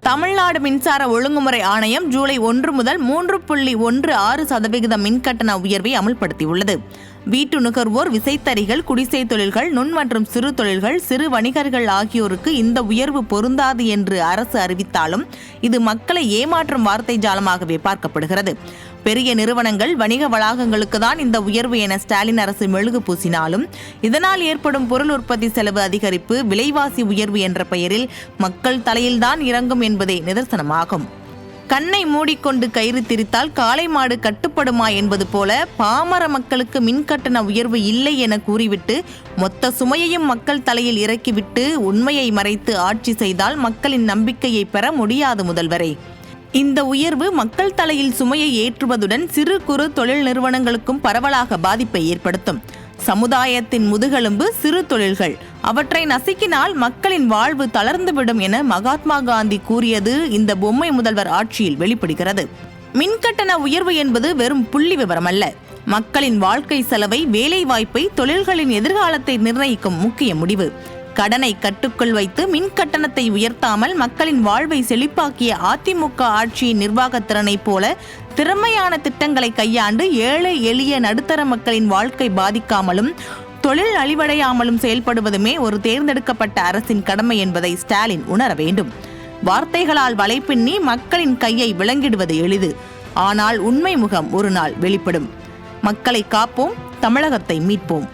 தமிழ்நாடு மின்சார ஒழுங்குமுறை ஆணையம் ஜூலை 1 முதல் 3.16% மின்கட்டண உயர்வை அமல்படுத்தியுள்ளது. வீட்டு நுகர்வோர், விசைத்தறிகள், குடிசை தொழில்கள், நுண் மற்றும் சிறு தொழில்கள், சிறு வணிகர்கள் ஆகியோருக்கு இந்த உயர்வு பொருந்தாது என்று அரசு அறிவித்தாலும் இது மக்களை ஏமாற்றும் வார்த்தை ஜாலமாகவே பார்க்கப்படுகிறது. பெரிய நிறுவனங்கள், வணிக வளாகங்களுக்கு தான் இந்த உயர்வு என ஸ்டாலின் அரசு மெழுகு பூசினாலும் இதனால் ஏற்படும் பொருள் உற்பத்தி செலவு அதிகரிப்பு, விலைவாசி உயர்வு என்ற பெயரில் மக்கள் தலையில்தான் இறங்கும் என்பதே நிதர்சனமாகும். கண்ணை மூடிக்கொண்டு கயிறு திரித்தால் காளை மாடு கட்டுப்படுமா என்பது போல பாமர மக்களுக்கு மின்கட்டண உயர்வு இல்லை என கூறிவிட்டு மொத்த சுமையையும் மக்கள் தலையில் இறக்கிவிட்டு உண்மையை மறைத்து ஆட்சி செய்தால் மக்களின் நம்பிக்கையை பெற முடியாது முதல்வரே. இந்த உயர்வு மக்கள் தலையில் சுமையை ஏற்றுவதுடன் சிறு குறு தொழில் நிறுவனங்களுக்கும் பரவலாக பாதிப்பை ஏற்படுத்தும். சமுதாயத்தின் முதுகெலும்பு சிறு தொழில்கள், அவற்றை நசுக்கினால் மக்களின் வாழ்வு தளர்ந்துவிடும் என மகாத்மா காந்தி கூறியது இந்த பொம்மை முதல்வர் ஆட்சியில் வெளிப்படுகிறது. மின்கட்டண உயர்வு என்பது வெறும் புள்ளி விவரம் அல்ல. மக்களின் வாழ்க்கை செலவை, வேலை வாய்ப்பை, தொழில்களின் எதிர்காலத்தை நிர்ணயிக்கும் முக்கிய முடிவு. கடனை கட்டுக்குள் வைத்து மின் கட்டணத்தை உயர்த்தாமல் மக்களின் வாழ்வை செழிப்பாக்கிய அதிமுக ஆட்சியின் நிர்வாகத்திறனை போல திறமையான திட்டங்களை கையாண்டு ஏழை எளிய நடுத்தர மக்களின் வாழ்க்கை பாதிக்காமலும் தொழில் அழிவடையாமலும் செயல்படுவதுமே ஒரு தேர்ந்தெடுக்கப்பட்ட அரசின் கடமை என்பதை ஸ்டாலின் உணர வேண்டும். வார்த்தைகளால் வலைப்பின்னி மக்களின் கையை விளங்கிடுவது எளிது. ஆனால் உண்மை முகம் ஒரு நாள் வெளிப்படும். மக்களை காப்போம், தமிழகத்தை மீட்போம்.